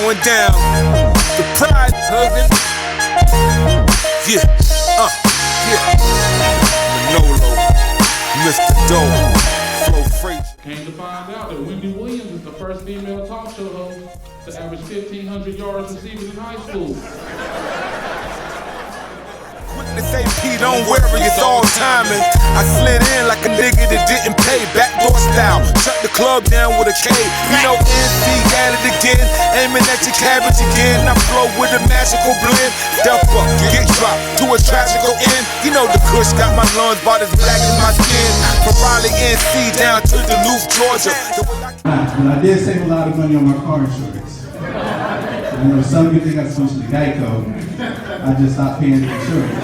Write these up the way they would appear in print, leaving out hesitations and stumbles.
going down. The Pride Huggin'. Yeah, Manolo, Mr. Doe, Flo Frazier. Came to find out that Wendy Williams is the first female talk show host to average 1,500 yards receiving in high school. They say, P, don't worry, it's all timing. I slid in like a nigga that didn't pay, backdoor style. Shut the club down with a K. You know, NC at it again, aiming at your cabbage again. I flow with a magical blend. Step up, get dropped to a tragical end. You know the kush got my lungs about as black as my skin. From Raleigh, NC down to Duluth, Georgia. But I did save a lot of money on my car insurance. I know some of you think I switched to Geico. I just stopped paying the insurance.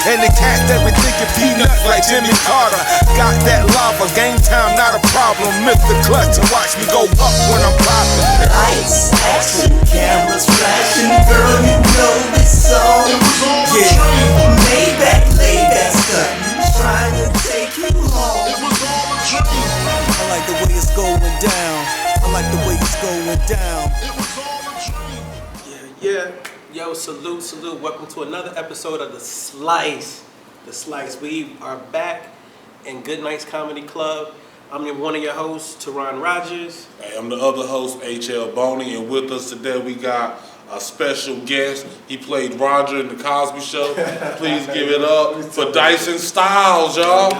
And the cat that been thinking peanuts like Jimmy Carter. Got that lava, game time not a problem. Mr. Clutch and watch me go up when I'm popping. Lights, action, cameras flashing. Girl, you know this song. Yeah, Maybach, layback stuff. Trying to take you home. It was all a dream. I like the way it's going down. I like the way it's going down. It was all a dream. Yeah. Yo, salute. Welcome to another episode of The Slice. We are back in Good Nights Comedy Club. I'm one of your hosts, Teron Rogers. Hey, I'm the other host, H.L. Boney, and with us today we got a special guest. He played Roger in The Cosby Show. Please give it up for Dyson Styles, y'all.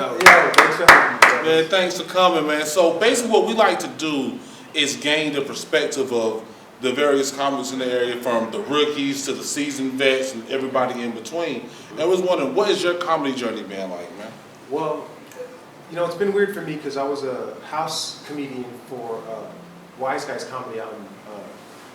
Man, thanks for coming, man. So basically what we like to do is gain the perspective of the various comics in the area, from the rookies to the seasoned vets and everybody in between. And I was wondering, what has your comedy journey been like, man? Well, you know, it's been weird for me because I was a house comedian for Wise Guys Comedy out in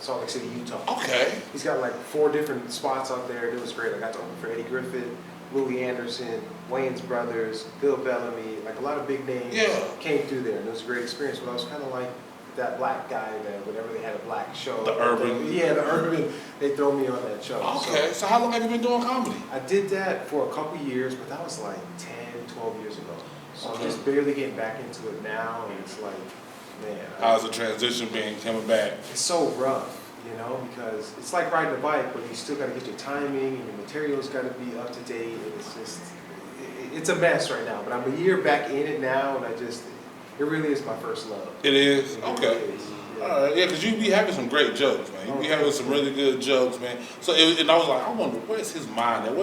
Salt Lake City, Utah. Okay. He's got like 4 different spots out there. It was great. I got to open for Eddie Griffith, Louis Anderson, Wayans Brothers, Bill Bellamy. Like a lot of big names came through there, and it was a great experience. But I was kind of like that black guy that whenever they had a black show. The urban. The urban. They throw me on that show. Okay, so how long have you been doing comedy? I did that for a couple years, but that was like 10, 12 years ago. So I'm just barely getting back into it now, and it's like, man. How's the transition been coming back? It's so rough, you know, because it's like riding a bike, but you still got to get your timing, and your material's got to be up to date, and it's just, it's a mess right now. But I'm a year back in it now, and it really is my first love. It is? Okay. All right, yeah, because you be having some great jokes, man. You be having some really good jokes, man. So, and I was like, I wonder, where's his mind at?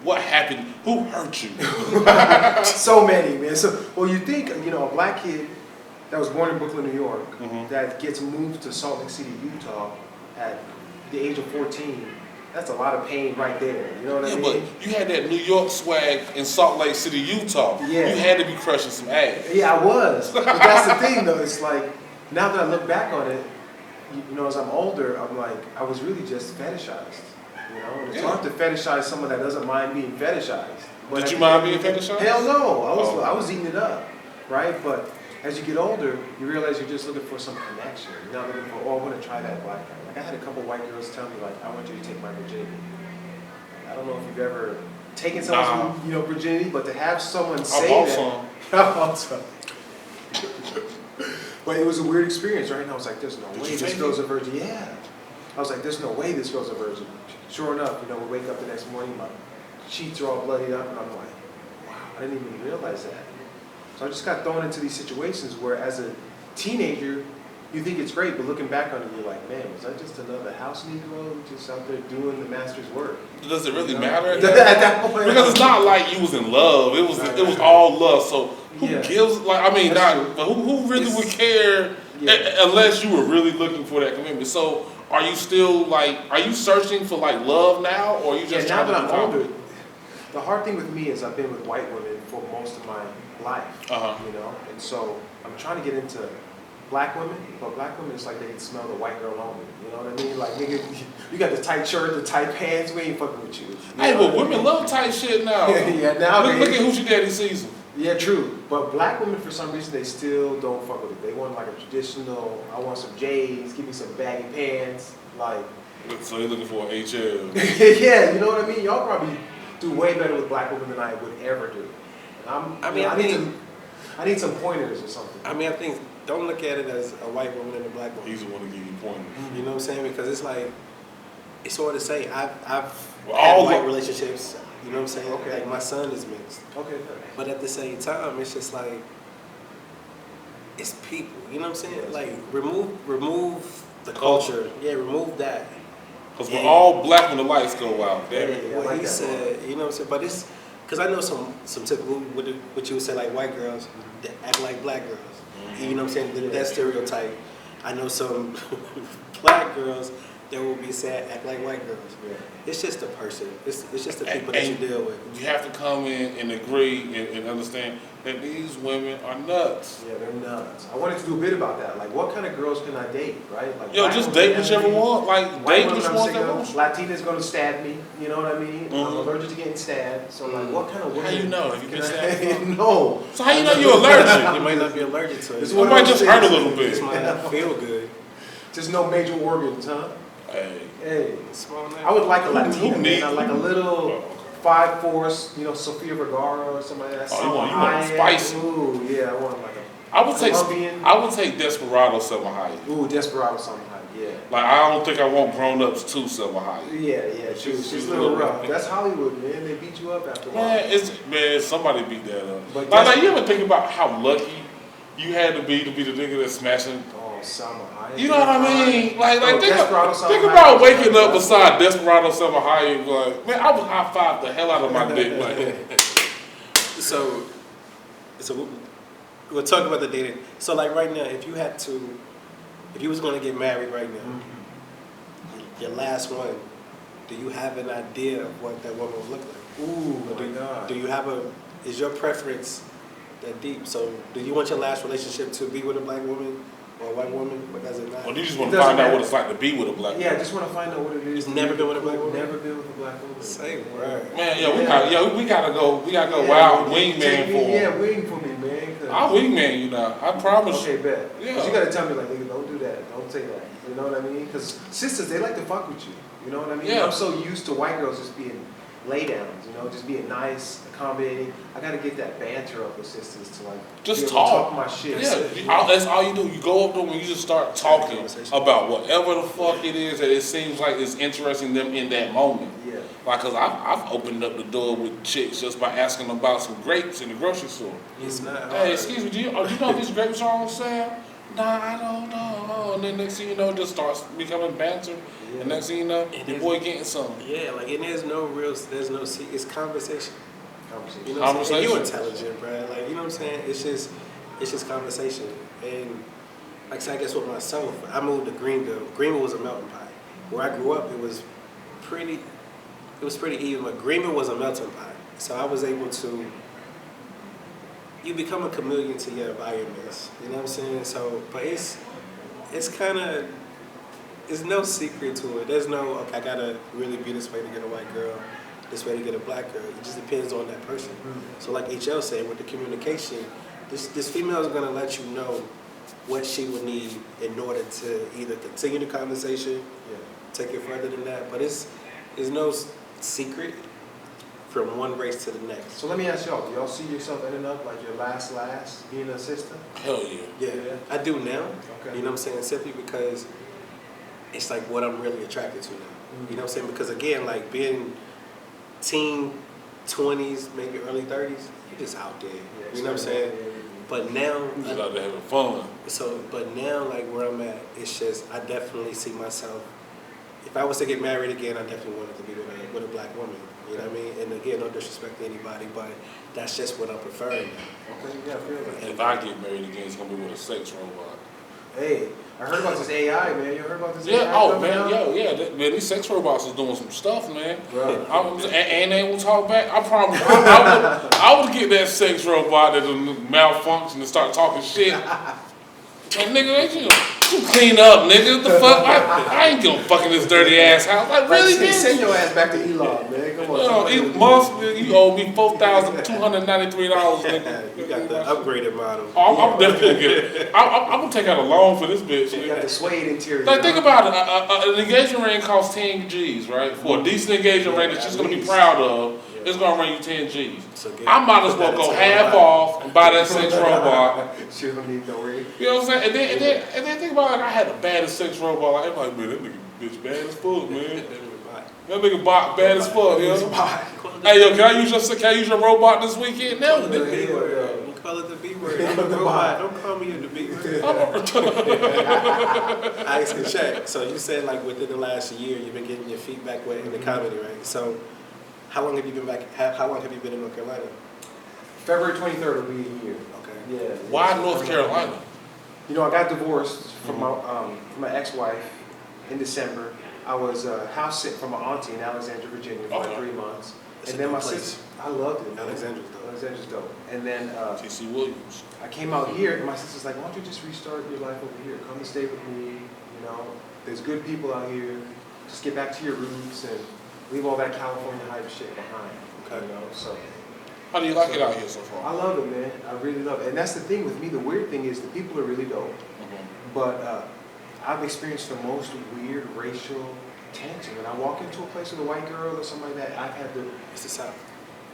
What happened? Who hurt you? So many, man. So, well, you think, you know, a black kid that was born in Brooklyn, New York, that gets moved to Salt Lake City, Utah at the age of 14, that's a lot of pain right there. You know what I mean? But you had that New York swag in Salt Lake City, Utah. Yeah. You had to be crushing some ass. Yeah, I was. But that's the thing, though. It's like, now that I look back on it, you know, as I'm older, I'm like, I was really just fetishized. You know, and it's hard to fetishize someone that doesn't mind being fetishized. But Did you mind being fetishized? Hell no. I was eating it up, right? But as you get older, you realize you're just looking for some connection. You're not looking for, oh, I want to try that black guy. Like, I had a couple white girls tell me, like, I want you to take my virginity. Like, I don't know if you've ever taken someone's virginity, but to have someone say that. But it was a weird experience, right? And I was like, there's no way this girl's a virgin. Yeah. I was like, there's no way this girl's a virgin. Sure enough, you know, we wake up the next morning, my sheets are all bloodied up, and I'm like, wow, I didn't even realize that. So I just got thrown into these situations where, as a teenager, you think it's great, but looking back on it, you're like, man, was I just another house Negro just out there doing the master's work? Does it really matter at that point? Because it's not like you was in love. It was all love. So who gives? Like, I mean, but who really would care unless you were really looking for that commitment? So are you still are you searching for love now, or are you just now trying that to I'm older? The hard thing with me is I've been with white women for most of my life, you know, and so I'm trying to get into black women, but black women, it's like they can smell the white girl on me. You know what I mean? Like, nigga, you got the tight shirt, the tight pants, we ain't fucking with you. Hey, but women love tight shit now. Yeah, now look at Hoochie Daddy season. Yeah, true. But black women, for some reason, they still don't fuck with it. They want like a traditional, I want some J's, give me some baggy pants, like. So you're looking for an HL. Yeah, you know what I mean? Y'all probably do way better with black women than I would ever do. I need some pointers or something. I mean, I think don't look at it as a white woman and a black woman. He's the one to give you pointers. You know what I'm saying? Because it's like, it's hard to say. I've Well, had all white the- relationships. You know what I'm saying? Okay. Like my son is mixed. Okay. But at the same time, it's just like, it's people. You know what I'm saying? Like remove the culture. Yeah, remove that. Because we're all black when the lights go out. Damn it. Yeah, I What like he that said, you know what I'm saying? But it's, because I know some typical, what you would say like white girls that act like black girls. You know what I'm saying? That stereotype. I know some black girls that will be sad, act like white girls. Yeah. It's just the person. It's just the people that you deal with. You have to come in and agree and understand that these women are nuts. Yeah, they're nuts. I wanted to do a bit about that. Like, what kind of girls can I date, right? Like, Yo, black just women, date whichever one. Like, white date women which I'm ones sick that of. want. Latina's gonna stab me. You know what I mean? I'm Mhm. allergic to getting stabbed. So, like, what kind of women? How you know? Have you been can stabbed I- before? No. So how you know you're allergic? You might not be allergic to it. It's It one of might those just hurt a things. little This bit. might not feel good. Just no major organs, huh? Hey. Hey. Small name. I would like a Who Latina, needs- man. I like a Oh, little okay. 5'4", you know, Sofia Vergara or somebody like that. Oh, you want high-end. spicy. Ooh, yeah, I want like I would take Colombian. Desperado Selma Hayek. Ooh, Desperado something like yeah. Like I don't think I want grown ups too Selma Hayek. Yeah, she's a little rough. That's Hollywood, man. They beat you up after a while. Man, somebody beat that up. But Like you ever think about how lucky you had to be the nigga that's smashing? Oh, Salma Hayek. You know what I mean? Like Oh, Desperado think Selma about Hayek. waking up beside Desperado Selma Hayek. Like, man, I would high five the hell out of my dick. Like, So we'll talk about the dating. So like right now, if you was going to get married right now, your last one, do you have an idea of what that woman would look like? Ooh, Or my God. do you have is your preference that deep? So do you want your last relationship to be with a black woman or a white woman? Or does it matter? or do you just want It to doesn't find out matter. what it's like to be with a black Yeah, I just want to find out what it is. You've never been with a black woman? Never been with a black woman. Say word. man? We gotta go Yeah, wild take wingman me- for. Yeah, wing for me, man. 'cause- I'll wingman you now. I promise. Okay, bet. Yeah. But you gotta tell me, like, nigga, don't do that. Don't say that. You know what I mean? Because sisters, they like to fuck with you. You know what I mean? Yeah. I'm so used to white girls just being laydowns, you know, just being nice, accommodating. I gotta get that banter up with sisters to, like, Just be able to talk. my shit. That's all you do. You go up to them and you just start talking Conversation. about whatever the fuck it is that it seems like is interesting them in that moment. Yeah. Like, cause I've opened up the door with chicks just by asking them about some grapes in the grocery store. It's not hard. Hey, excuse me, do you know if these grapes are on sale? Nah, I don't know. And then next thing you know, it just starts becoming banter. Yeah. And next thing you know, It your is- boy getting some. Yeah, like, and there's no it's conversation. Conversation. You know what I'm saying? And you're Conversation. intelligent, bro. Like, you know what I'm saying? It's just conversation. And like I said, I guess with myself, I moved to Greenville. Greenville was a melting pot. Where I grew up, it was pretty even, but Greenville was a melting pot. So I was able to, you become a chameleon to your environments. You know what I'm saying? So, but it's kind of, there's no secret to it. There's no, okay, I gotta really be this way to get a white girl, this way to get a black girl. It just depends on that person. So like HL said, with the communication, this female is gonna let you know what she would need in order to either continue the conversation, Yeah. take it further than that. But there's no secret from one race to the next. So let me ask y'all, do y'all see yourself ending up like your last being an assistant? Hell yeah. Yeah, I do now. Okay. You know what I'm saying? Simply because it's like what I'm really attracted to now. You know what I'm saying? Because again, like being teen 20s, maybe early 30s, you're just out there. You know what I'm saying? But now, You just out there having fun. but now, like where I'm at, it's just I definitely see myself. If I was to get married again, I definitely wanted to be with a black woman. You know what I mean? And again, no disrespect to anybody, but that's just what I'm preferring now. Okay, yeah, I feel that. If I get married again, it's gonna be with a sex robot. Hey, I heard about this AI, man. You heard about this Yeah, AI? oh coming man, out? man, these sex robots is doing some stuff, man. Bro. And they will talk back. I promise. I would get that sex robot that will malfunction and start talking shit. And nigga, you clean up, nigga. What the fuck? I ain't gonna fucking this dirty ass house. Like really, Like, send bitch? your ass back to Elon, man. Come on. You owe me $4,293, nigga. You got the upgraded model. I'm definitely gonna get it. I'm gonna take out a loan for this bitch. You got the suede interior. Like, think about it. An engagement ring costs 10 G's, right? For a decent engagement ring that she's gonna be proud of. it's gonna run you 10 G's. So I might as well go half off and buy that sex robot. She don't need no ring. You know what I'm saying? And then think about it, I had the baddest sex robot. Like, everybody, man, that nigga bitch bad as fuck, man. That nigga bot bad as fuck, yo. Hey, yo, can I use your robot this weekend? No, nigga. You call it the B word. I'm a robot. Don't call me the B word. I asked you, check. So you said like within the last year you've been getting your feet back wet in the comedy, right? So how long have you been back? How long have you been in North Carolina? February 23rd will be a year. Okay. Yeah. Why North Carolina? You know, I got divorced from my ex-wife in December. I was house sit from my auntie in Alexandria, Virginia for like 3 months. It's And a then my dope place. sister, I loved it. Alexandria's dope. Alexandria's dope. And then T.C. Williams. I came out here, and my sister's like, why don't you just restart your life over here? Come and stay with me. You know, there's good people out here. Just get back to your roots and leave all that California hype shit behind. Okay. You know, so How do you like it out here so I far? love it, man. I really love it. And that's the thing with me. The weird thing is the people are really dope. But I've experienced the most weird racial tension. When I walk into a place with a white girl or something like that, I've had to. It's the South.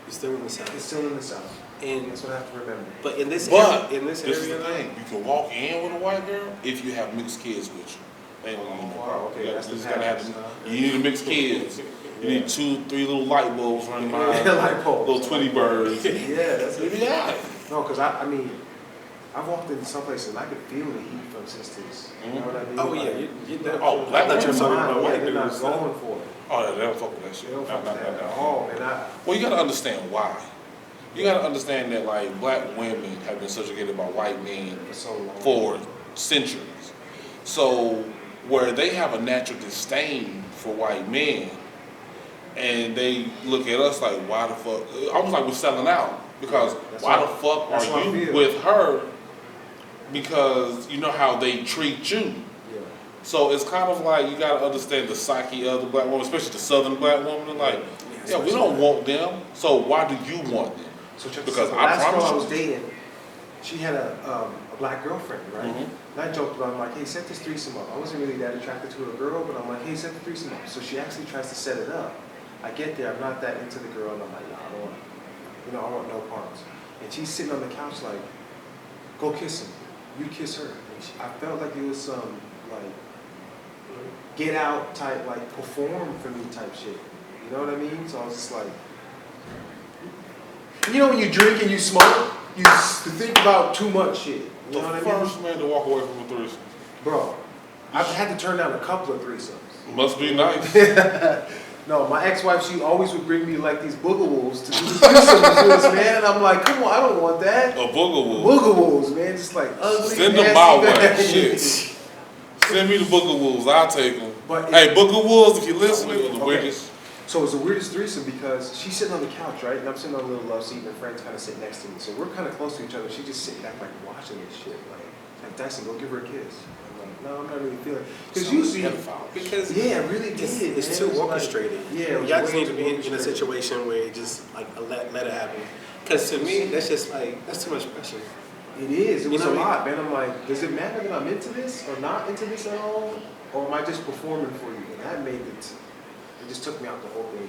You're still in the South. It's still in the South. And That's what I have to remember. but in this But area, in this this is area, the thing. You can walk in with a white girl if you have mixed kids with you. They ain't gonna give you no Wow, problem. okay, You that's got- the you just gotta have package, them. huh? You need to mix kids. You need 2, 3 little light bulbs running behind. Light bulbs. Little Tweety birds. Yeah, that's Maybe it. that. No, because I mean, I've walked into some places and I could feel the heat from sisters. You know what I mean? oh yeah, Like, you definitely. Oh, black I thought you were women. talking about white they're not dudes. going for it. Oh, yeah, they don't fuck with that They shit. don't fuck No, with no, that no, at no. all, man. Well, you gotta understand why. You gotta understand that like black women have been subjugated by white men For so long. for centuries. So where they have a natural disdain for white men, and they look at us like, why the fuck? Almost like we're selling out because That's why what- the fuck that's what I are you feel. with her? Because you know how they treat you. Yeah. So it's kind of like you gotta understand the psyche of the black woman, especially the southern black woman. They're like, yeah, we don't want them. So why do you want them? So check Because this out. I The last girl promise I you- was dating, she had a black girlfriend, right? Mhm. And I joked about, I'm like, hey, set this threesome up. I wasn't really that attracted to a girl, but I'm like, hey, set the threesome up. So she actually tries to set it up. I get there, I'm not that into the girl, and I'm like, nah, I don't want, I want no parts. And she's sitting on the couch like, go kiss him. You kiss her. And I felt like it was some, like, get out type, like, perform for me type shit. You know what I mean? So I was just like, you know when you drink and you smoke, you think about too much shit. You know what I The mean? first man to walk away from a threesome. Bro, I've had to turn down a couple of threesomes. Must be nice. No, my ex-wife, she always would bring me like these booger wolves to do threesomes with us, man. And I'm like, come on, I don't want that. A booger wolf. Booger wolves, man, just like ugly. Send them nasty my way. bags. Shit. Send me the booger wolves. I'll take them. But Hey, booger wolves, if you're listening, the Okay. weirdest. So it was the weirdest threesome because she's sitting on the couch, right? And I'm sitting on a little love seat and her friend's kind of sitting next to me. So we're kind of close to each other. She's just sitting back like watching this shit. Like Dyson, go give her a kiss. I'm like, no, I'm not really feeling it. Because usually, Because yeah, it really did. it's man. too It was like- orchestrated. yeah, it was y'all just way need to too be in a orchestrated. situation where you just like let it happen. Because to me, that's just like that's too much pressure. It is. It You was know a what I lot, man. I'm like, does it matter that I'm into this or not into this at all? Or am I just performing for you? And that made it, it just took me out the whole thing.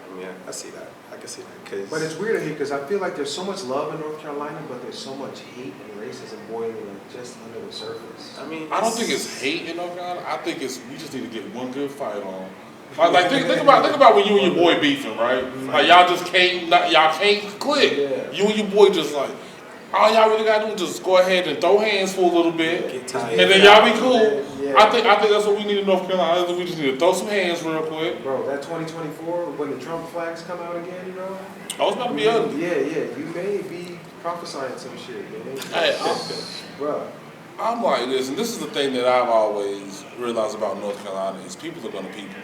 I mean, I see that. I can see that. Cause But it's weird here because I feel like there's so much love in North Carolina, but there's so much hate and racism boiling like just under the surface. I mean, I don't think it's hate in North Carolina. I think it's we just need to get one good fight on. Like think about when you and your boy beefing, right? Like y'all just can't click. Yeah. You and your boy just like all y'all really gotta do is just go ahead and throw hands for a little bit, Get tired. and then y'all be cool. Yeah. I think that's what we need in North Carolina. I think we just need to throw some hands real quick. Bro, that 2024, when the Trump flags come out again, bro. Oh, it's about to be ugly. Yeah, you may be prophesying some shit, man. Hey, Bro. I'm like this, and this is the thing that I've always realized about North Carolina is people are gonna people.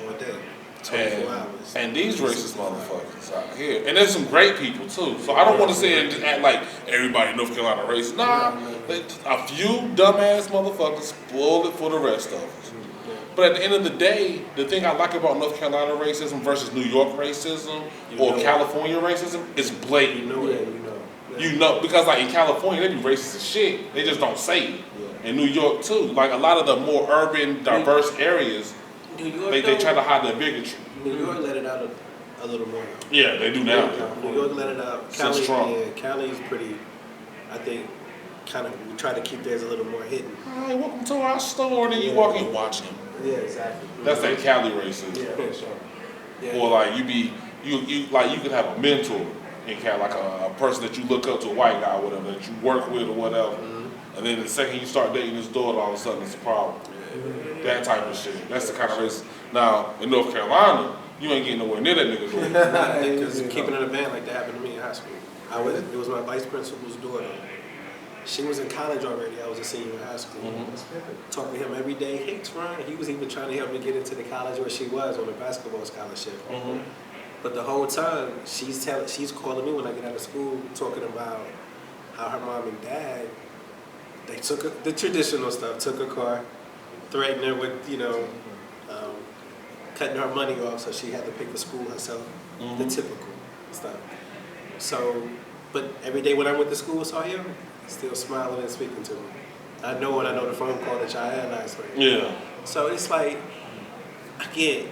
all day, 24 And, hours. and these racist motherfuckers out here. And there's some great people too. So I don't want to say it and just act like everybody in North Carolina racist. Nah, a few dumbass motherfuckers spoil it for the rest of us. But at the end of the day, the thing I like about North Carolina racism versus New York racism or California racism is blatant. You know Yeah, it. you know. You know, because like in California, they be racist as shit. They just don't say it. Yeah. In New York too, like a lot of the more urban, diverse areas, New York, they try to hide their bigotry. New York let it out a little more. Yeah, they do now. New York let it out. Since Trump. Cali's pretty, I think, kind of, we try to keep theirs a little more hidden. Hi, welcome to our store. And then you walk in, watch him. Yeah, exactly. That's that Cali racism. Yeah, for sure. Yeah. Or like you like you could have a mentor in Cali, like a person that you look up to, a white guy or whatever, that you work with or whatever. And then the second you start dating this daughter, all of a sudden it's a problem. That type of shit. That's the kind of race. Now, in North Carolina, you ain't getting nowhere near that nigga door. Because keeping it in a band like that happened to me in high school. It was my vice principal's daughter. She was in college already. I was a senior in high school. Talked to him every day. Hey, Teron. He was even trying to help me get into the college where she was on a basketball scholarship. But the whole time, she's calling me when I get out of school, talking about how her mom and dad, they took the traditional stuff, took her car, threatened her with, cutting her money off so she had to pick the school herself, the typical stuff. So, but every day when I went to school, saw him, still smiling and speaking to me. I know the phone call that y'all had last week. Yeah. So it's like, again,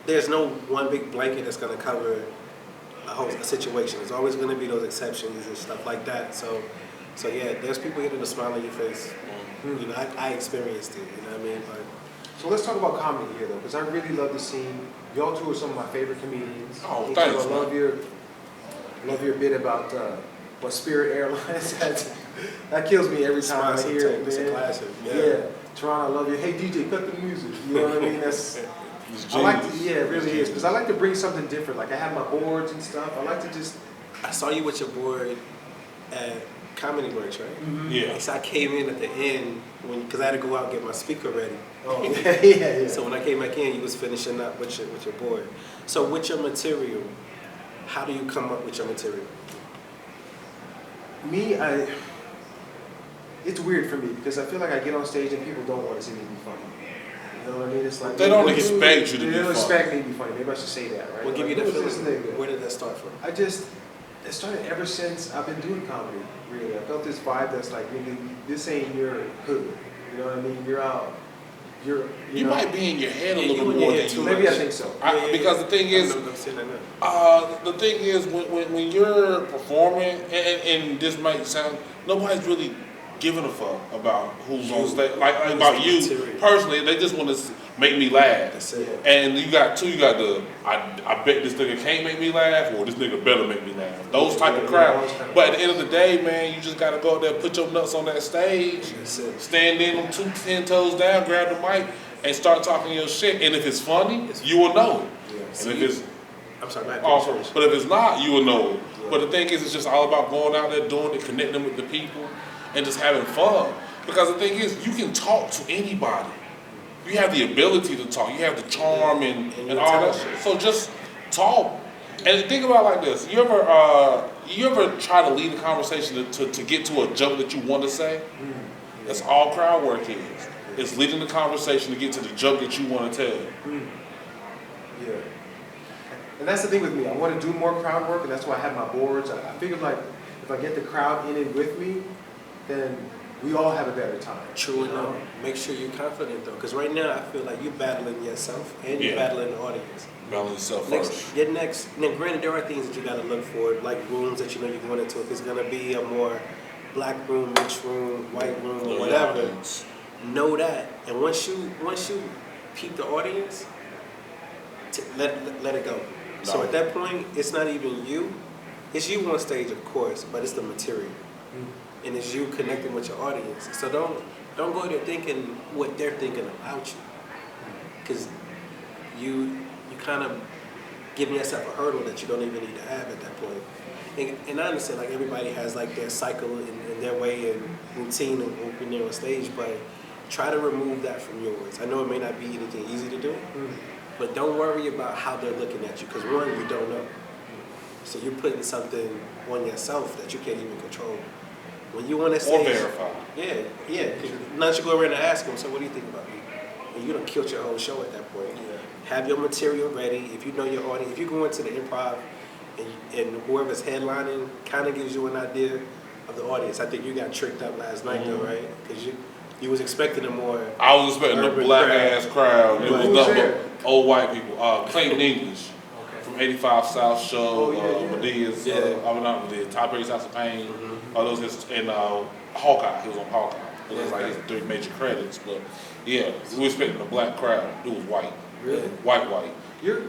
there's no one big blanket that's gonna cover a whole situation. There's always gonna be those exceptions and stuff like that. So yeah, there's people getting a smile on your face. I experienced it, you know what I mean? But, So let's talk about comedy here, though, because I really love the scene. Y'all two are some of my favorite comedians. Oh, thanks, I love your bit about what Spirit Airlines has. That kills me every time I hear it, it's man. a classic. Yeah. Teron, I love you. Hey, DJ, cut the music. You know what I mean? That's. I like to, yeah, it really is, because I like to bring something different. Like I have my boards and stuff. I like to just. I saw you with your board at Comedy Works, right? Yeah. So I came in at the end because I had to go out and get my speaker ready. Oh, yeah. So when I came back in, you was finishing up with your board. So with your material, how do you come up with your material? It's weird for me because I feel like I get on stage and people don't want to see me be funny. You know what I mean? It's like They don't expect you to be funny. They don't expect me to be funny. Maybe I should say that, right? What give you Like, that who is feeling? this nigga? Where did that start from? It started ever since I've been doing comedy, really. I felt this vibe that's like, nigga, this ain't your hood. You know what I mean? You're out. You know? Might be in your head a Yeah, little you in more your than head you. Maybe I think so. Because the thing is, when you're performing, and this might sound, nobody's really giving a fuck about who's on stage, like about you personally. They just want to make me laugh. That's it. And you got the I bet this nigga can't make me laugh, or this nigga better make me laugh. Those type of crowd. But at the end of the day, man, you just gotta go out there, put your nuts on that stage, stand in them 10 toes down, grab the mic, and start talking your shit. And if it's funny, you will know it. And if it's I'm sorry, but if it's not, you will know it. But the thing is, it's just all about going out there, doing it, connecting with the people, and just having fun. Because the thing is, you can talk to anybody. You have the ability to talk. You have the charm and all that shit. So just talk. And think about it like this. You ever try to lead a conversation to get to a joke that you want to say? That's all crowd work is. It's leading the conversation to get to the joke that you want to tell. Yeah. And that's the thing with me. I want to do more crowd work, and that's why I have my boards. I figure like if I get the crowd in it with me, then we all have a better time. True enough. Make sure you're confident though, because right now I feel like you're battling yourself and you're battling the audience. Balance yourself first. Now granted, there are things that you got to look for, like rooms that you know you're going into. If it's going to be a more black room, mixed room, white room, or whatever, know that. And once you peep the audience, let it go. No. So at that point, it's not even you. It's you on stage, of course, but it's the material. And it's you connecting with your audience. So don't go there thinking what they're thinking about you. Because you kind of giving yourself a hurdle that you don't even need to have at that point. And I understand, like, everybody has, like, their cycle and their way and routine of opening on stage, but try to remove that from yours. I know it may not be anything easy to do, but don't worry about how they're looking at you, because one, you don't know. So you're putting something on yourself that you can't even control. When you want to say, or verify. Yeah. Not you go around and ask them, so what do you think about me? And you done killed your whole show at that point. Yeah. Have your material ready. If you know your audience, if you go into the improv and whoever's headlining kind of gives you an idea of the audience. I think you got tricked up last night though, right? Because you was expecting a more. I was expecting a black ass crowd. It was nothing but old white people. Clayton English from from 85 South show, Medea's, not Medea, Top 8 House of Pain, those his, and Hawkeye, he was on Hawkeye. It was like his 3 major credits, but yeah, we were expecting a black crowd. It was white. Really? White. Your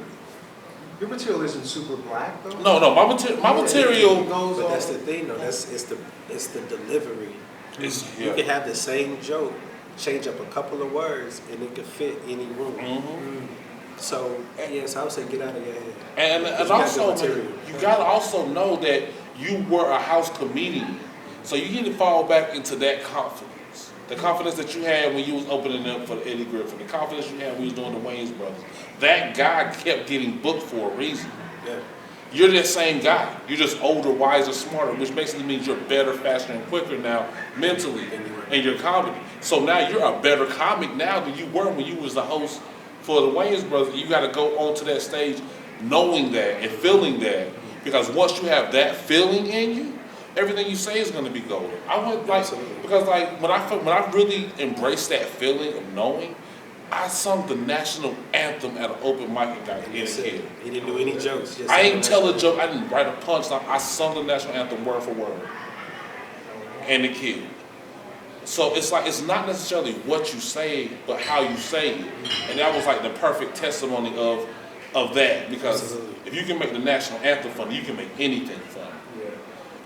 material isn't super black though? No, my material But that's the thing though, it's the delivery. You can have the same joke, change up a couple of words, and it can fit any room. So yes, I would say get out of your head. And also, you gotta also know that you were a house comedian, so you need to fall back into that confidence. The confidence that you had when you was opening up for Eddie Griffin, the confidence you had when you was doing the Wayans Brothers. That guy kept getting booked for a reason. Yeah. You're that same guy. You're just older, wiser, smarter, which basically means you're better, faster, and quicker now mentally in your comedy. So now you're a better comic now than you were when you was the host for the Wayans Brothers. You got to go onto that stage knowing that and feeling that, because once you have that feeling in you, everything you say is going to be golden. I went because when I really embraced that feeling of knowing, I sung the national anthem at an open mic and got in here. He didn't do any jokes. I didn't tell a joke. I didn't write a punchline. I sung the national anthem word for word, and it killed. So it's like it's not necessarily what you say, but how you say it, and that was like the perfect testimony of that. Because if you can make the national anthem funny, you can make anything funny.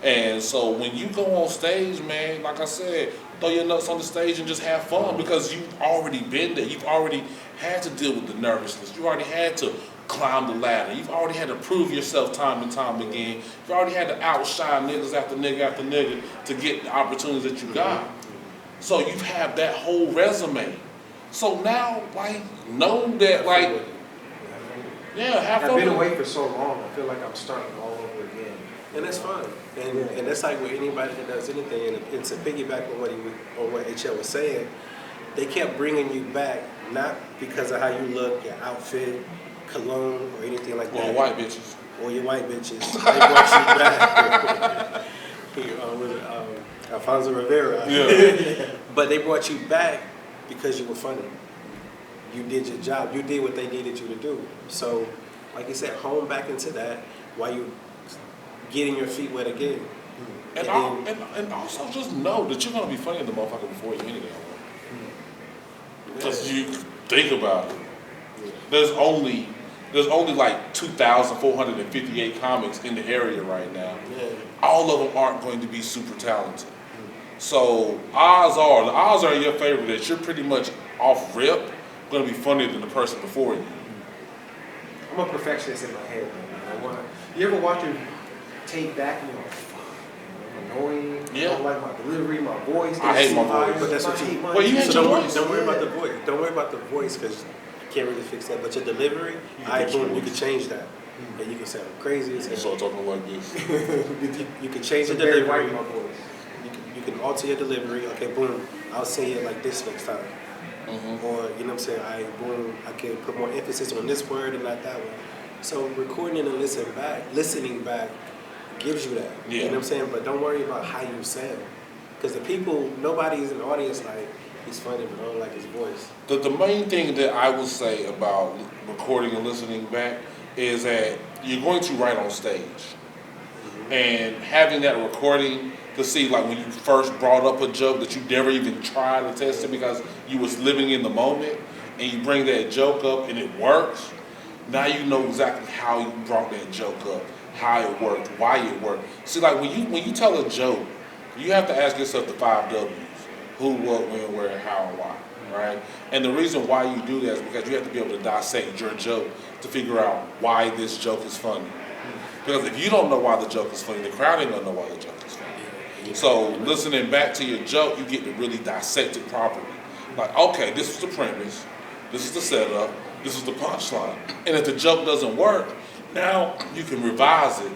And so when you go on stage, man, like I said, throw your nuts on the stage and just have fun, because you've already been there. You've already had to deal with the nervousness. You already had to climb the ladder. You've already had to prove yourself time and time again. You've already had to outshine niggas after nigga to get the opportunities that you got. So you have that whole resume. So now, know that, have fun. I've been away for so long, I feel like I'm starting all over again. And that's fine. And that's like with anybody that does anything. And to piggyback on what HL was saying, they kept bringing you back, not because of how you look, your outfit, cologne, or anything like that. Or white bitches. Or your white bitches. They brought you back. Alfonso Rivera. Yeah. But they brought you back because you were funny. You did your job. You did what they needed you to do. So, like you said, hone back into that while you getting your feet wet again. And also just know that you're going to be funny in the motherfucker before you anyway. Because you think about it. There's only like 2,458 comics in the area right now. Yeah. All of them aren't going to be super talented. So the odds are in your favor that you're pretty much off rip going to be funnier than the person before you. I'm a perfectionist in my head, man. You ever watch your tape back and you're like, fuck, I'm annoying. Yeah. I don't like my delivery, my voice. I hate my voice. But that's what you. Well, you hate your voice. Don't worry about the voice. Don't worry about the voice, because you can't really fix that. But your delivery, you can change that, and you can sound crazy as hell. So talking like this. You can change the Very delivery. white, my voice. You can alter your delivery. Okay, boom. I'll say it like this next time. Or, you know what I'm saying? I can put more emphasis on this word and not that one. So recording and listening back gives you that. Yeah. You know what I'm saying? But don't worry about how you sound. Because the people, nobody's in the audience like, he's funny, but I don't like his voice. The main thing that I would say about recording and listening back is that you're going to write on stage. And having that recording to see, like when you first brought up a joke that you never even tried to test it because you was living in the moment, and you bring that joke up and it works, now you know exactly how you brought that joke up, how it worked, why it worked. See, like when you tell a joke, you have to ask yourself the 5 W's. Who, what, when, where, how, and why, right? And the reason why you do that is because you have to be able to dissect your joke to figure out why this joke is funny. Because if you don't know why the joke is funny, the crowd ain't gonna know why the joke is funny. So listening back to your joke, you get to really dissect it properly. Like, okay, this is the premise, this is the setup, this is the punchline. And if the joke doesn't work, now you can revise it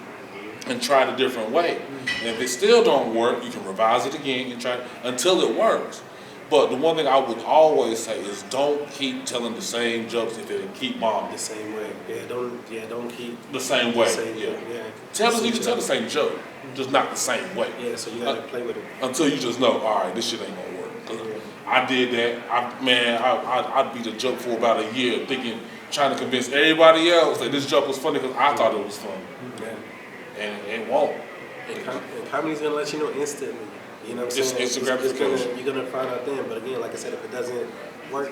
and try it a different way. And if it still don't work, you can revise it again and try it until it works. But the one thing I would always say is don't keep telling the same jokes if it'll keep bombing. The same way. Don't keep the same way. You can tell the same joke, just not the same way. Yeah, so you gotta play with it. Until you just know, all right, this shit ain't gonna work. I did that. I'd be the joke for about a year thinking trying to convince everybody else that this joke was funny because I thought it was funny. Yeah. And it won't. And comedy's gonna let you know instantly. You know what I'm saying? It's gratification. You're gonna find out then. But again, like I said, if it doesn't work,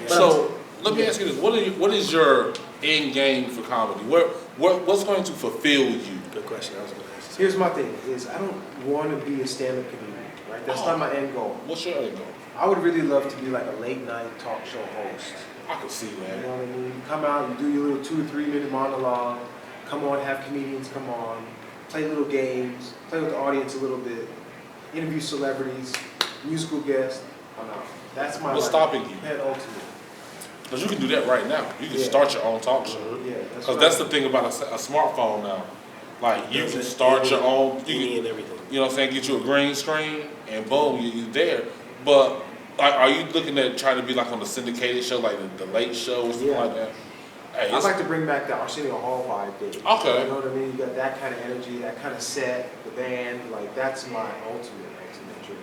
So let me ask you this: what is your end game for comedy? What's going to fulfill you? Good question. I was gonna ask. Here's my thing: is I don't want to be a stand-up comedian, right? That's not my end goal. What's your end goal? I would really love to be like a late night talk show host. I can see You that. know what I mean? You come out, you do your little 2 or 3 minute monologue. Come on, have comedians come on, play little games, play with the audience a little bit, interview celebrities, musical guests. I'm out. That's my. What's stopping you? Head ultimate. Because you can do that right now. You can Yeah. start your own talk show. Yeah, Because that's the thing about a smartphone now. Like you can start your own. And everything. You know what I'm saying? Get you a green screen and boom, you're there. But like, are you looking at trying to be like on a syndicated show, like the Late Show or something like that? Hey, I'd like to bring back the Arsenio Hall vibe thing. Okay. You know what I mean? You got that kind of energy, that kind of set, the band. Like that's my ultimate dream.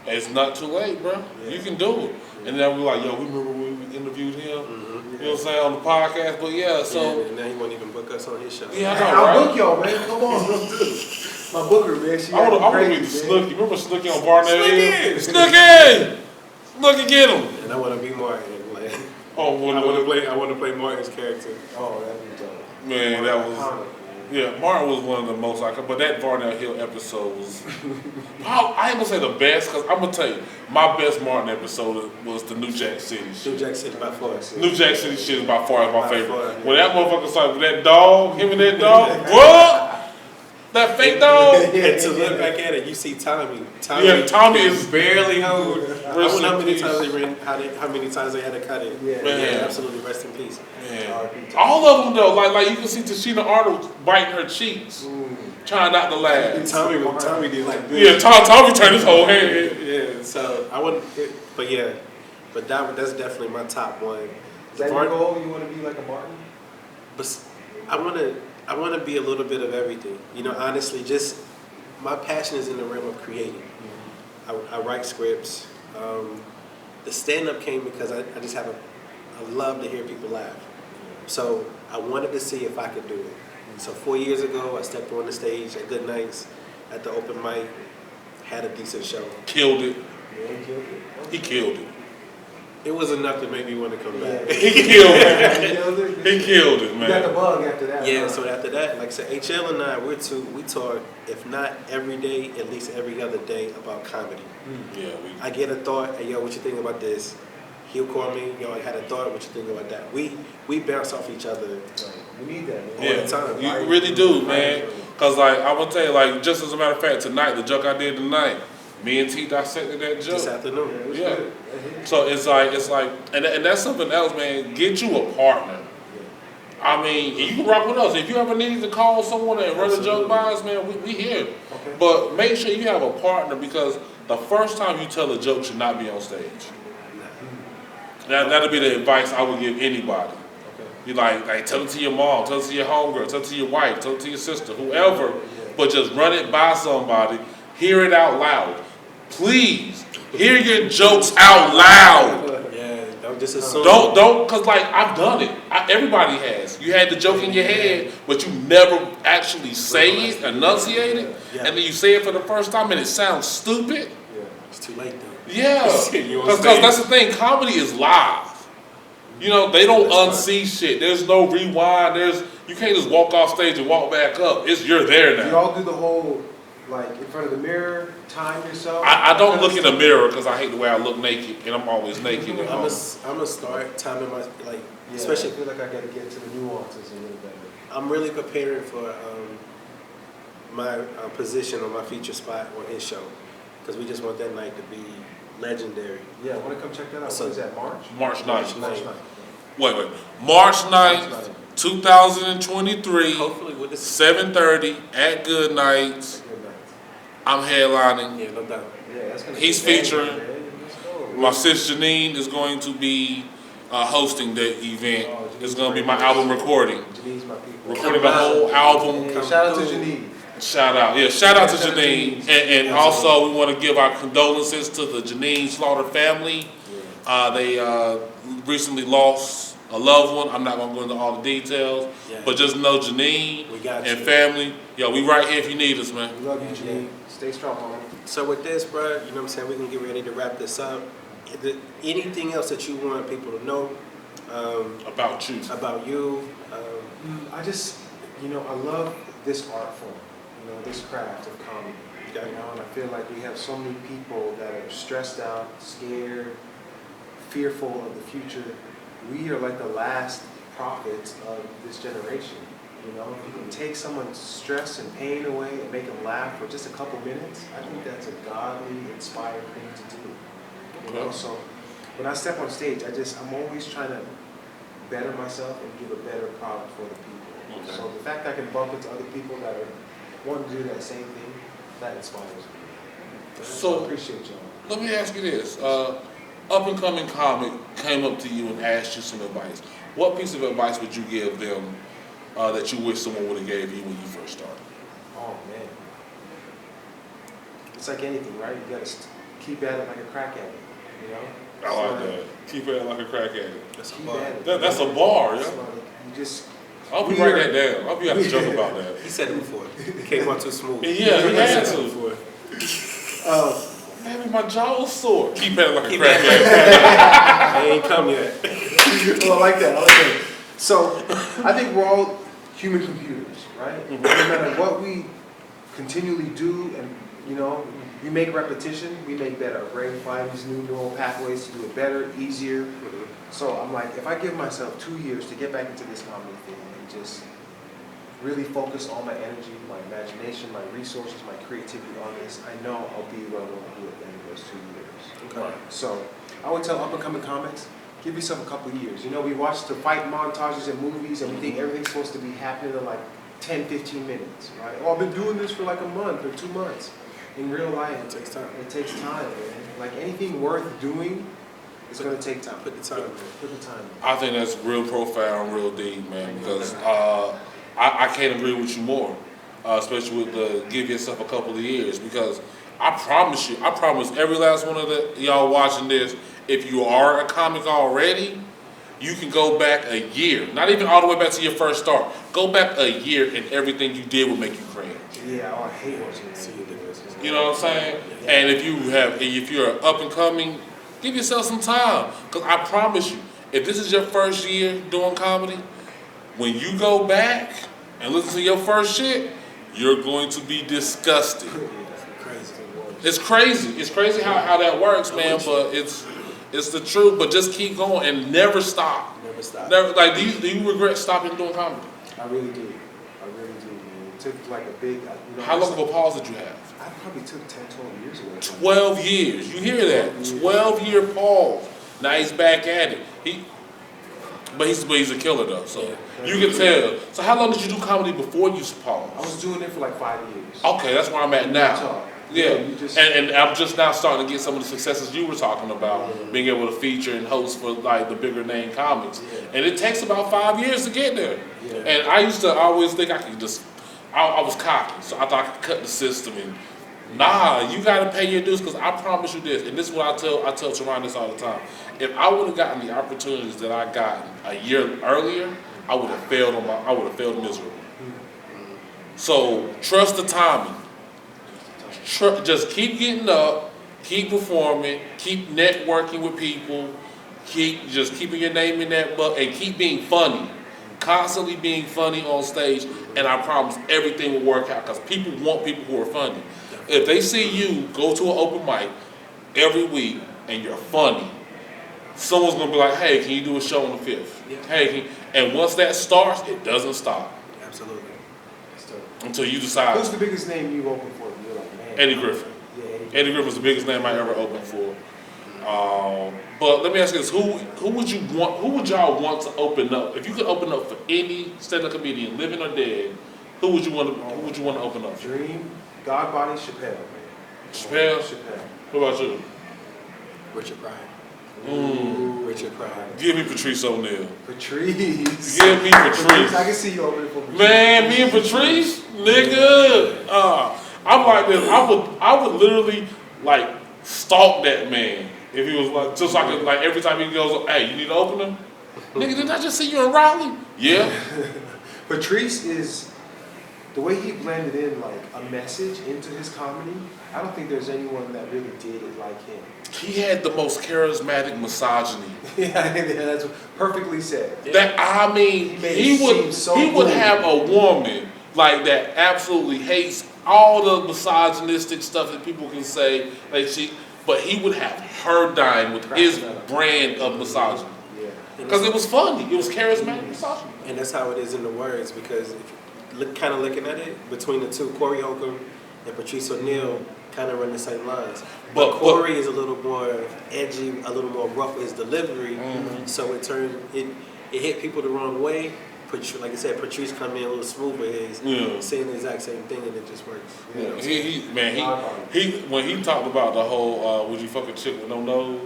It's not too late, bro. Yeah. You can do it. And then we're like, yo, we remember when we interviewed him? You know what I'm saying, on the podcast? But yeah, so. And now he won't even book us on his show. Yeah, I know, I'll right? book y'all, man. Come on. My booker, man. She I want to crazy, meet man. Snooki. Remember Snooki on Barnett Hill? Snooki! Snooki, get him! And I want to be Martin. Like, Oh, I want to play Martin's character. Oh, that'd be dope. man, that was. Iconic, man. Yeah, Martin was one of the most iconic, but that Barnett Hill episode was. I ain't gonna say the best, because I'm gonna tell you, my best Martin episode was the New Jack City shit. New Jack City by far. New Jack City shit is by far my By favorite. far, yeah. When that motherfucker started with that dog, him and that dog, what? That fake dog? And to look back at it, you see Tommy. Yeah, Tommy is barely hold. I Rest wonder how in many peace. times they ran, how many times they had to cut it. Yeah. Man. Absolutely. Rest in peace. Man. All of them though, like you can see Tashina Arnold biting her cheeks, trying not to laugh. Tommy did like this. Yeah, Tommy turned his whole head. Yeah. So I wouldn't. But yeah, but that's definitely my top one. Is that your goal? You want to be like a Martin? But I want to be a little bit of everything. You know, honestly, just my passion is in the realm of creating. I write scripts. The stand-up came because I just have I love to hear people laugh. So I wanted to see if I could do it. So 4 years ago, I stepped on the stage at Good Nights at the open mic, had a decent show. Killed it. Yeah, he killed it. He killed it. It was enough to make me want to come back. He killed it. He killed it. He killed it, You got the man. bug after that. Yeah, huh? so after that, like I said, HL and I, we talk, if not every day, at least every other day about comedy. Yeah, I get a thought, hey, yo, what you think about this? He'll call me, yo, I had a thought, what you think about that? We bounce off each other. We need that, man. All yeah, the time. you really do, man. Cause like I'm gonna tell you, like just as a matter of fact, tonight the joke I did tonight, me and T dissected that joke. This afternoon. It was Yeah. good. So it's like, and that's something else, man. Get you a partner. I mean, you can rock with us. If you ever need to call someone and run a joke by us, man, we here. Okay. But make sure you have a partner because the first time you tell a joke should not be on stage. That'll be the advice I would give anybody. Okay. You like tell it to your mom, tell it to your homegirl, tell it to your wife, tell it to your sister, whoever. But just run it by somebody. Hear it out loud. Please hear your jokes out loud. Yeah, don't just assume. Don't, cause like I've done it. Everybody has. You had the joke in your head, but you never actually say it, enunciate it, Yeah. and then you say it for the first time, and it sounds stupid. It's too late though. Yeah, You on because stage. that's the thing. Comedy is live. You know they don't That's unsee shit. There's no rewind. You can't just walk off stage and walk back up. You're there Do now. y'all do the whole, like, in front of the mirror, time yourself? I don't look in the mirror because I hate the way I look naked, and I'm always naked at home. I'm a start timing my Yeah, especially. I feel like I gotta get to the nuances a little better. I'm really preparing for my position on my feature spot on his show because we just want that night to be legendary. Yeah, I wanna come check that out. So- What is that, March? March 9th. March 9th. Wait. March 9th, 2023, Hopefully with this. 7:30 at Good Nights. Good night. I'm headlining. Yeah, no doubt. Yeah, that's gonna He's be banging, featuring. man. Let's go. My sis Janine is going to be hosting the event. Oh, It's going to be my album recording. Janine's my people. Recording the whole album. Hey, shout out to Janine. Shout out. Yeah, shout out to Janine. And also we want to give our condolences to the Janine Slaughter family. They recently lost a loved one. I'm not gonna go into all the details, but just know Janine and family. Yo, we right here if you need us, man. We love you, Janine. Stay strong, homie. So with this, bro, you know what I'm saying, we're going to get ready to wrap this up. Anything else that you want people to know about you? About you? I just, I love this art form, this craft of comedy. And I feel like we have so many people that are stressed out, scared, fearful of the future. We are like the last prophets of this generation. If you can take someone's stress and pain away and make them laugh for just a couple minutes, I think that's a godly, inspired thing to do. So when I step on stage, I'm always trying to better myself and give a better product for the people. So the fact that I can bump into other people that are wanting to do that same thing, that inspires me. So I appreciate y'all. Let me ask you this. Up and coming comic came up to you and asked you some advice. What piece of advice would you give them that you wish someone would have gave you when you first started? Oh man, it's like anything, right? You gotta keep at it like a crack addict, I like that. Keep at it like a crack addict. That's a Keep bar. at it. That's a bar, yeah. Like you just. I hope you write that down. I hope you have to joke about that. He said it before. It came out too smooth. Yeah, he had to. Before. Maybe my jaw's sore. Keep at it like a Keep crack at it. addict. They ain't come yet. Well, I like that. So I think we're all human computers, right? No matter what we continually do, and we make repetition, we make better. Our brain finds new neural pathways to do it better, easier. So I'm like, if I give myself 2 years to get back into this comedy thing and just really focus all my energy, my imagination, my resources, my creativity on this, I know I'll be where I want to be at the end of those 2 years. Okay. So I would tell up-and-coming comics, give yourself a couple of years. We watch the fight montages in movies and we think everything's supposed to be happening in like 10, 15 minutes, right? Oh, I've been doing this for like a month or 2 months. In real life, it takes time. It takes time, man. Like anything worth doing, it's going to take time. Put the time in. Put the time in. I think that's real profound, real deep, man, because I can't agree with you more, especially with the give yourself a couple of years, because I promise every last one of y'all watching this, if you are a comic already, you can go back a year, not even all the way back to your first start. Go back a year and everything you did will make you cringe. Yeah, I hate watching that. You know what I'm saying? And if you're up and coming, give yourself some time. Because I promise you, if this is your first year doing comedy, when you go back and listen to your first shit, you're going to be disgusted. It's crazy. It's crazy how that works, man, but it's the truth. But just keep going and never stop. Never stop. Like, do you regret stopping doing comedy? I really do. Man. It took like a big. How long of a pause did you have? I probably took 10, 12 years away. 12 years. You hear that? 12-year pause. Now he's back at it. But he's a killer though. So you can tell. So how long did you do comedy before you paused? I was doing it for like 5 years. Okay, that's where I'm at now. Yeah, and I'm just now starting to get some of the successes you were talking about, being able to feature and host for like the bigger name comics. And it takes about 5 years to get there. And I used to always think I could I was cocky, so I thought I could cut the system. And nah, you got to pay your dues, because I promise you this, and this is what I tell Teron this all the time. If I would have gotten the opportunities that I got a year earlier, I would have failed miserably. So trust the timing. Just keep getting up, keep performing, keep networking with people, keep keeping your name in that book, and keep being funny. Constantly being funny on stage, and I promise everything will work out, because people want people who are funny. If they see you go to an open mic every week and you're funny, someone's gonna be like, "Hey, can you do a show on the 5th?" Hey, and once that starts, it doesn't stop. Absolutely. Until you decide. Who's the biggest name you've opened for? You're like, man. Eddie Griffin. Yeah, Eddie Griffin's the biggest name I ever opened for. But let me ask you this: who would y'all want to open up? If you could open up for any stand-up comedian, living or dead, who would you want to open up for? Dream, Godbody, Chappelle. Chappelle. What about you? Richard Pryor. Richard Pryor. Give me Patrice O'Neal. Patrice. Give me Patrice. I can see you opening for Patrice. Man, me and Patrice, nigga. I'm like this. I would literally like stalk that man if he was like, just like every time he goes, "Hey, you need to open him." Nigga, didn't I just see you in Raleigh? Yeah. Patrice is, the way he blended in like a message into his comedy, I don't think there's anyone that really did it like him. He had the most charismatic misogyny. Yeah, that's perfectly said. That I mean, he would have a woman like that absolutely hates all the misogynistic stuff that people can say, but he would have her dying with his brand of misogyny. Yeah. Because it was funny. It was charismatic misogyny. And that's how it is in the words, because if you kind of looking at it, between the two, Corey Holcomb and Patrice O'Neal kind of run the same lines. But Corey is a little more edgy, a little more rough with his delivery, so it hit people the wrong way. Like I said, Patrice come in a little smooth with his, saying the exact same thing, and it just works. Yeah. He when he talked about the whole would you fuck a chick with no nose?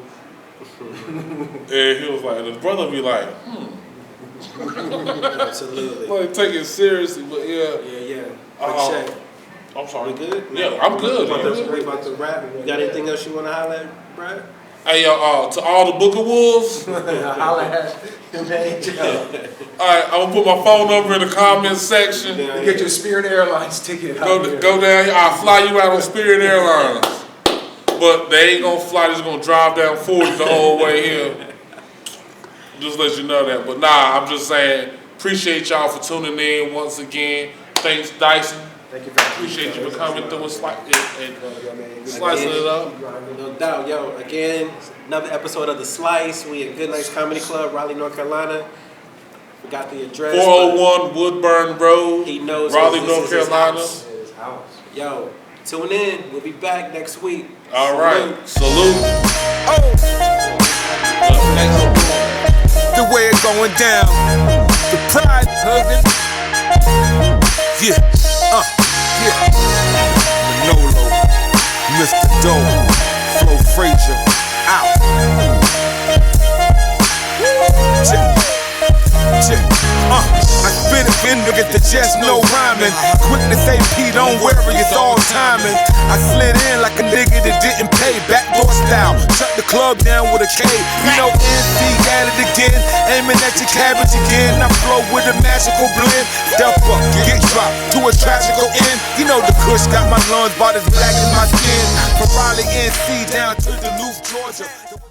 And he was like, his brother be like, Absolutely. Like take it seriously, but yeah. Check. I'm sorry. We good? Yeah, I'm good. We about to wrap. You got anything else you want to highlight, Brad? Hey, to all the Booker Wolves. Holla at him, man. Alright, I'm gonna put my phone number in the comments section. Get your Spirit Airlines ticket. Go down here. I'll fly you out on Spirit Airlines. But they ain't gonna fly, just gonna drive down 40 the whole way here. Just let you know that. But nah, I'm just saying, appreciate y'all for tuning in once again. Thanks, Dyson. Thank you for Appreciate you for coming through and slicing it up. No doubt, yo. Again, another episode of The Slice. We at Good Nights Comedy Club, Raleigh, North Carolina. Forgot the address. 401 Woodburn Road, He knows Raleigh, this North is his Carolina. house. his house. Yo, tune in. We'll be back next week. All right, salute. The way it going down, the pride hugging. Yeah, Manolo, Mr. Doe, Flo Frazier, out. I spit it in to get the chest, no rhyming. Quick to say P, don't worry, it's all timing. I slid in like a nigga that didn't pay, backdoor style. Shut the club down with a K. You know NC at it again, aiming at your cabbage again. I flow with a magical blend. Step up, get dropped to a tragical end. You know the kush got my lungs about as black as my skin. From Raleigh, NC down to Duluth, Georgia.